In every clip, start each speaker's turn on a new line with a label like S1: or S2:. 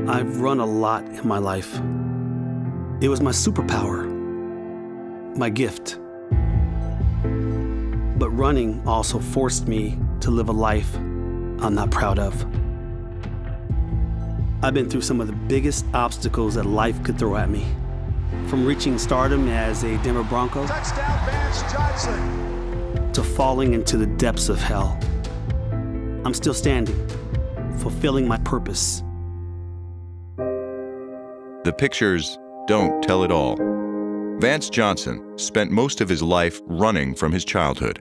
S1: I've run a lot in my life. It was my superpower, my gift. But running also forced me to live a life I'm not proud of. I've been through some of the biggest obstacles that life could throw at me. From reaching stardom as a Denver Bronco,
S2: touchdown Vance Johnson,
S1: to falling into the depths of hell. I'm still standing, fulfilling my purpose.
S3: The pictures don't tell it all. Vance Johnson spent most of his life running from his childhood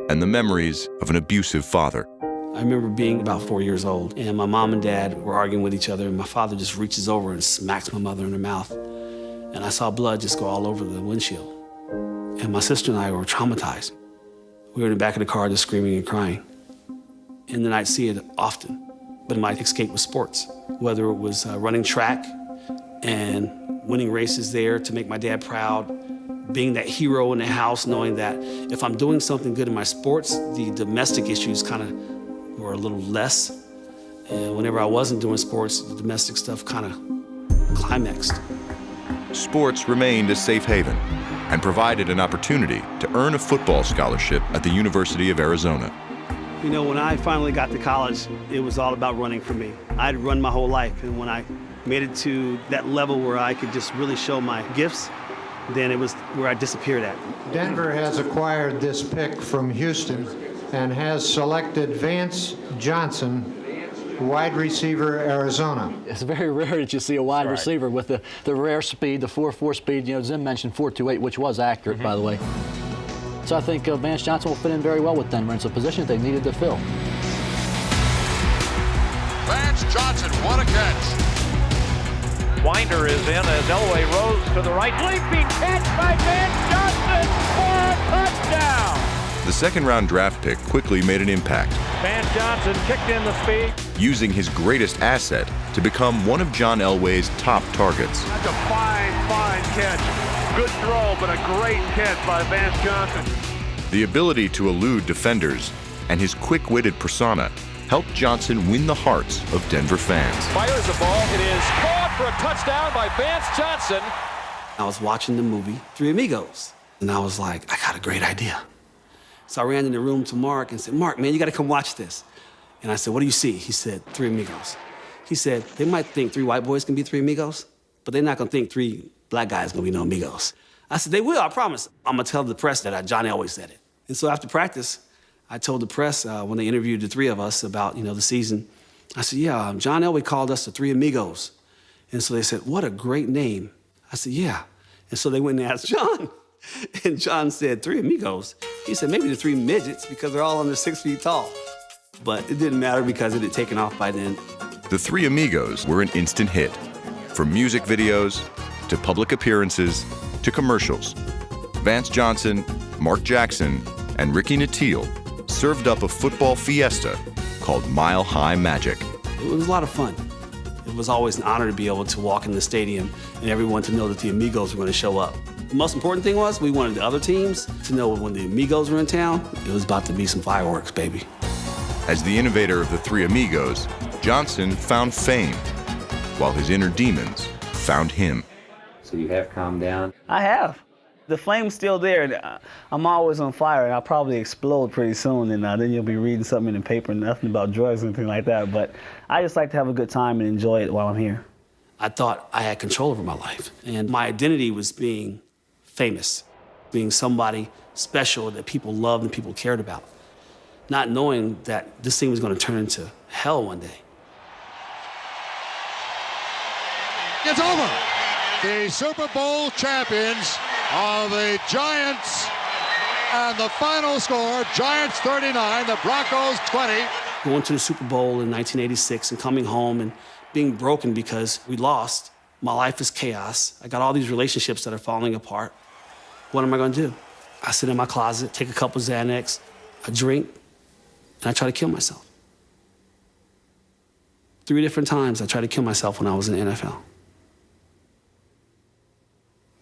S3: and the memories of an abusive father.
S1: I remember being about 4 years old, and my mom and dad were arguing with each other, and my father just reaches over and smacks my mother in the mouth. And I saw blood just go all over the windshield. And my sister and I were traumatized. We were in the back of the car just screaming and crying. And then I'd see it often, but my escape was sports. Whether it was running track and winning races there to make my dad proud, being that hero in the house, knowing that if I'm doing something good in my sports, the domestic issues kind of were a little less. And whenever I wasn't doing sports, the domestic stuff kind of climaxed.
S3: Sports remained a safe haven and provided an opportunity to earn a football scholarship at the University of Arizona.
S1: You know, when I finally got to college, it was all about running for me. I'd run my whole life, and when I made it to that level where I could just really show my gifts, then it was where I disappeared at.
S4: Denver has acquired this pick from Houston and has selected Vance Johnson, wide receiver, Arizona.
S5: It's very rare that you see a wide receiver with the rare speed, the 4.4 speed. You know, Zim mentioned 4.28, which was accurate, by the way. So I think Vance Johnson will fit in very well with Denver. It's a position that they needed to fill.
S2: Vance Johnson, what a catch.
S6: Winder is in as Elway rose to the right. Leaping catch by Vance Johnson for a touchdown.
S3: The second-round draft pick quickly made an impact,
S6: Vance Johnson kicked in the speed.
S3: using his greatest asset to become one of John Elway's top targets.
S6: That's a fine catch. Good throw, but a great catch by Vance Johnson.
S3: The ability to elude defenders and his quick-witted persona helped Johnson win the hearts of Denver fans.
S6: Fires the ball. It is caught for a touchdown by Vance Johnson.
S1: I was watching the movie Three Amigos, and I was like, I got a great idea. So I ran in the room to Mark and said, Mark, man, you got to come watch this. And I said, what do you see? He said, Three Amigos. He said, they might think three white boys can be three amigos, but they're not going to think three black guys going to be no amigos. I said, they will, I promise. I'm going to tell the press that John Elway said it. And so after practice, I told the press when they interviewed the three of us about, the season, I said, yeah, John Elway called us the Three Amigos. And so they said, what a great name. I said, yeah. And so they went and asked John. And John said, Three Amigos? He said, maybe the three midgets because they're all under 6 feet tall. But it didn't matter because it had taken off by then.
S3: The Three Amigos were an instant hit, from music videos to public appearances to commercials. Vance Johnson, Mark Jackson, and Ricky Nattiel served up a football fiesta called Mile High Magic.
S1: It was a lot of fun. It was always an honor to be able to walk in the stadium and everyone to know that the Amigos were going to show up. The most important thing was we wanted the other teams to know when the Amigos were in town, it was about to be some fireworks, baby.
S3: As the innovator of the Three Amigos, Johnson found fame, while his inner demons found him.
S7: So you have calmed down?
S8: I have. The flame's still there. I'm always on fire, and I'll probably explode pretty soon, and then you'll be reading something in the paper, nothing about drugs or anything like that. But I just like to have a good time and enjoy it while I'm here.
S1: I thought I had control over my life, and my identity was being famous, being somebody special that people loved and people cared about, not knowing that this thing was going to turn into hell one day.
S2: It's over. The Super Bowl champions are the Giants, and the final score, Giants 39, the Broncos 20.
S1: Going to the Super Bowl in 1986 and coming home and being broken because we lost. My life is chaos. I got all these relationships that are falling apart. What am I going to do? I sit in my closet, take a couple Xanax, I drink, and I try to kill myself. 3 different times I tried to kill myself when I was in the NFL.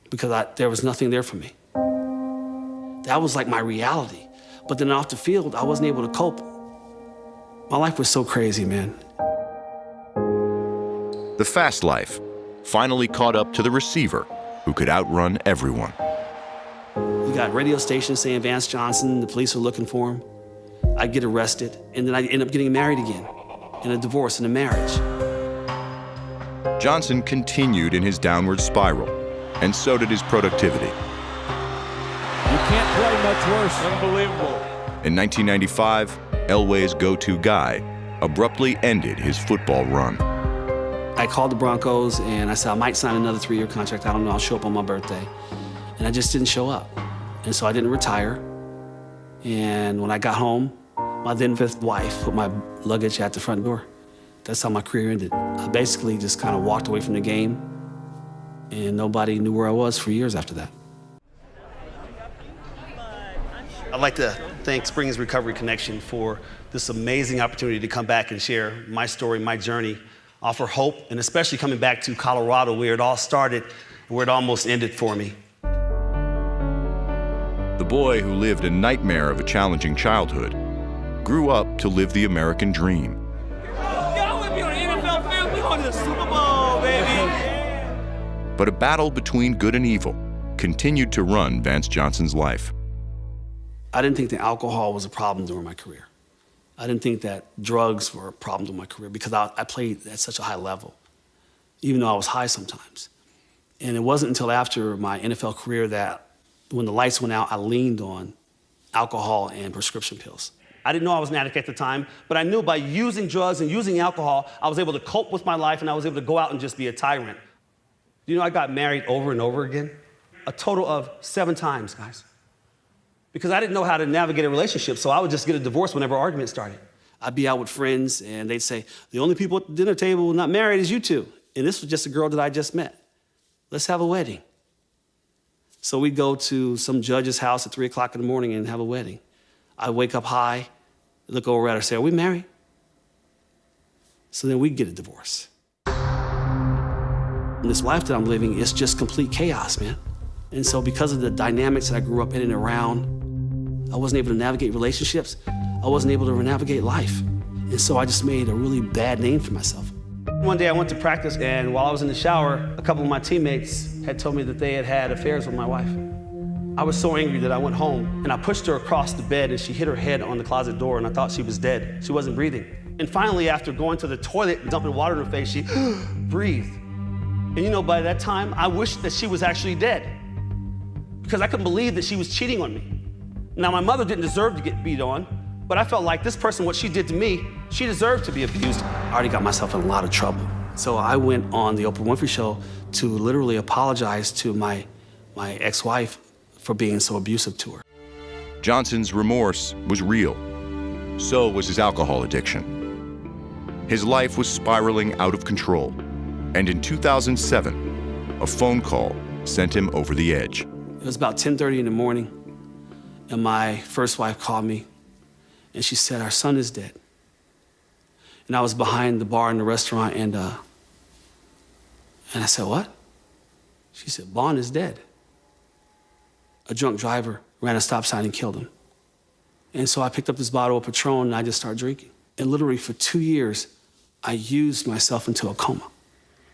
S1: Because there was nothing there for me. That was like my reality. But then off the field, I wasn't able to cope. My life was so crazy, man.
S3: The The fast life finally caught up to the receiver who could outrun everyone.
S1: We got radio stations saying Vance Johnson, the police are looking for him. I'd get arrested, and then I'd end up getting married again, in a divorce and a marriage.
S3: Johnson continued in his downward spiral, and so did his productivity.
S6: You can't play much worse. Unbelievable.
S3: In 1995, Elway's go-to guy abruptly ended his football run.
S1: I called the Broncos and I said, I might sign another 3-year contract. I don't know, I'll show up on my birthday. And I just didn't show up. And so I didn't retire. And when I got home, my then 5th wife put my luggage at the front door. That's how my career ended. I basically just kind of walked away from the game, and nobody knew where I was for years after that. I'd like to thank Springs Recovery Connection for this amazing opportunity to come back and share my story, my journey, offer hope, and especially coming back to Colorado where it all started, where it almost ended for me.
S3: The boy who lived a nightmare of a challenging childhood grew up to live the American dream.
S1: Y'all would be on the NFL field, we going to the Super Bowl, baby.
S3: But a battle between good and evil continued to run Vance Johnson's life.
S1: I didn't think that alcohol was a problem during my career. I didn't think that drugs were a problem during my career because I played at such a high level, even though I was high sometimes. And it wasn't until after my NFL career that when the lights went out, I leaned on alcohol and prescription pills. I didn't know I was an addict at the time, but I knew by using drugs and using alcohol, I was able to cope with my life and I was able to go out and just be a tyrant. You know, I got married over and over again, a total of 7 times, guys. Because I didn't know how to navigate a relationship, so I would just get a divorce whenever arguments started. I'd be out with friends, and they'd say, the only people at the dinner table not married is you two. And this was just a girl that I just met. Let's have a wedding. So we'd go to some judge's house at 3 o'clock in the morning and have a wedding. I'd wake up high, look over at her, say, are we married? So then we'd get a divorce. And this life that I'm living is just complete chaos, man. And so because of the dynamics that I grew up in and around, I wasn't able to navigate relationships. I wasn't able to navigate life. And so I just made a really bad name for myself. One day I went to practice, and while I was in the shower, a couple of my teammates had told me that they had had affairs with my wife. I was so angry that I went home, and I pushed her across the bed, and she hit her head on the closet door, and I thought she was dead. She wasn't breathing. And finally, after going to the toilet and dumping water in her face, she breathed. And you know, by that time, I wished that she was actually dead, because I couldn't believe that she was cheating on me. Now, my mother didn't deserve to get beat on, but I felt like this person, what she did to me, she deserved to be abused. I already got myself in a lot of trouble. So I went on the Oprah Winfrey Show to literally apologize to my ex-wife for being so abusive to her.
S3: Johnson's remorse was real. So was his alcohol addiction. His life was spiraling out of control. And in 2007, a phone call sent him over the edge.
S1: It was about 10:30 in the morning, and my first wife called me, and she said, our son is dead. And I was behind the bar in the restaurant, and I said, what? She said, Bond is dead. A drunk driver ran a stop sign and killed him. And so I picked up this bottle of Patron, and I just started drinking. And literally for 2 years, I used myself into a coma.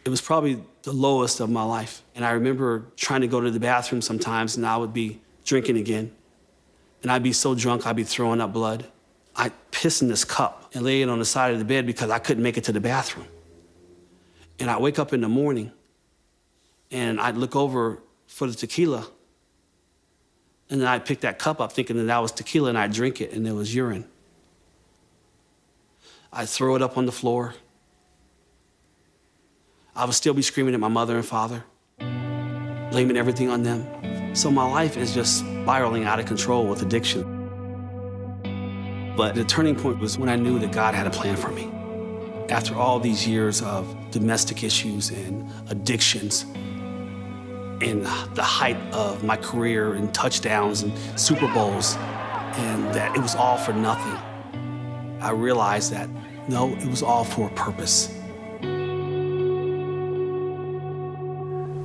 S1: It was probably the lowest of my life. And I remember trying to go to the bathroom sometimes, and I would be drinking again. And I'd be so drunk, I'd be throwing up blood. I'd piss in this cup and lay it on the side of the bed because I couldn't make it to the bathroom. And I'd wake up in the morning, and I'd look over for the tequila, and then I'd pick that cup up thinking that was tequila, and I'd drink it, and it was urine. I'd throw it up on the floor. I would still be screaming at my mother and father, blaming everything on them. So my life is just spiraling out of control with addiction. But the turning point was when I knew that God had a plan for me. After all these years of domestic issues and addictions, and the height of my career and touchdowns and Super Bowls, and that it was all for nothing, I realized that, no, it was all for a purpose.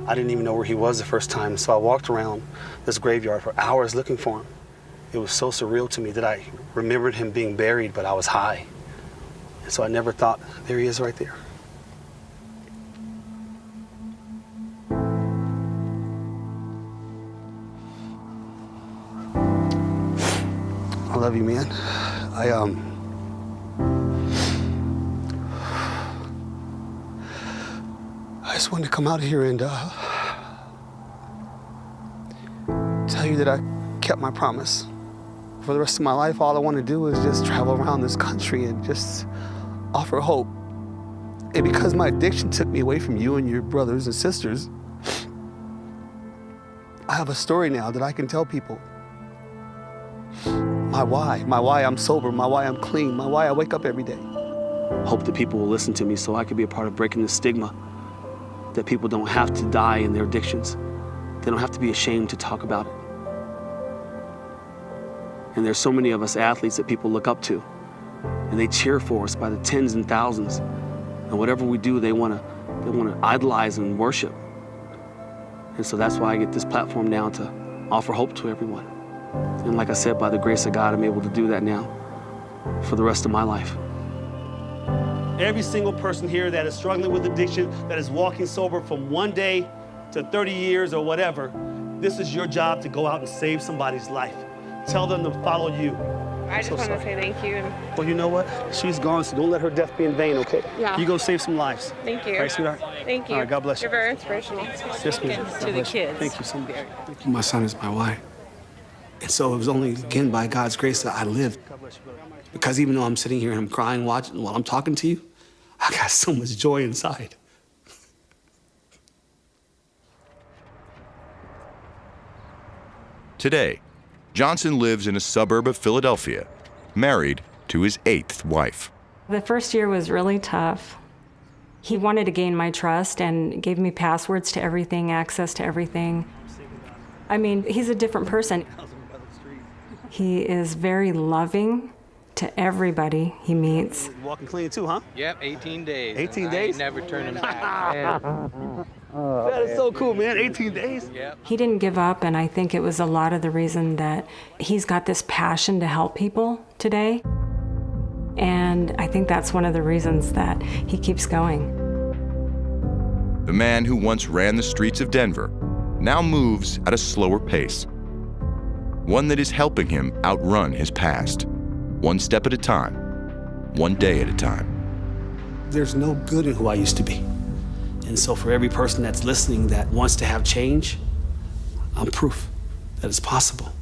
S1: I didn't even know where he was the first time, so I walked around this graveyard for hours looking for him. It was so surreal to me that I remembered him being buried, but I was high. And so I never thought, there he is right there. love you, man. I just wanted to come out here and tell you that I kept my promise. For the rest of my life, all I want to do is just travel around this country and just offer hope. And because my addiction took me away from you and your brothers and sisters, I have a story now that I can tell people. My why I'm sober, my why I'm clean, my why I wake up every day. Hope that people will listen to me so I can be a part of breaking the stigma that people don't have to die in their addictions. They don't have to be ashamed to talk about it. And there's so many of us athletes that people look up to, and they cheer for us by the tens and thousands. And whatever we do, they want to idolize and worship. And so that's why I get this platform now to offer hope to everyone. And like I said, by the grace of God, I'm able to do that now for the rest of my life. Every single person here that is struggling with addiction, that is walking sober from 1 day to 30 years or whatever, this is your job to go out and save somebody's life. Tell them to follow you.
S9: I just want to say thank you.
S1: Well, you know what? She's gone, so don't let her death be in vain, okay?
S9: Yeah.
S1: You go save some lives.
S9: Thank you.
S1: All right, sweetheart?
S9: Thank you.
S1: All right, God bless you.
S9: You're very inspirational.
S1: Yes, ma'am.
S9: To the kids.
S1: Thank you so much. Thank you. My son is my why. And so it was only, again, by God's grace that I lived. Because even though I'm sitting here and I'm crying watching while I'm talking to you, I got so much joy inside.
S3: Today, Johnson lives in a suburb of Philadelphia, married to his 8th wife.
S10: The first year was really tough. He wanted to gain my trust and gave me passwords to everything, access to everything. I mean, he's a different person. He is very loving to everybody he meets.
S1: Walking clean too, huh?
S11: Yep, 18 days.
S1: 18 days?
S11: I never turn him back.
S1: That is so cool, man. 18 days?
S11: Yep.
S10: He didn't give up, and I think it was a lot of the reason that he's got this passion to help people today. And I think that's one of the reasons that he keeps going.
S3: The man who once ran the streets of Denver now moves at a slower pace. One that is helping him outrun his past, one step at a time, one day at a time.
S1: There's no good in who I used to be. And so for every person that's listening that wants to have change, I'm proof that it's possible.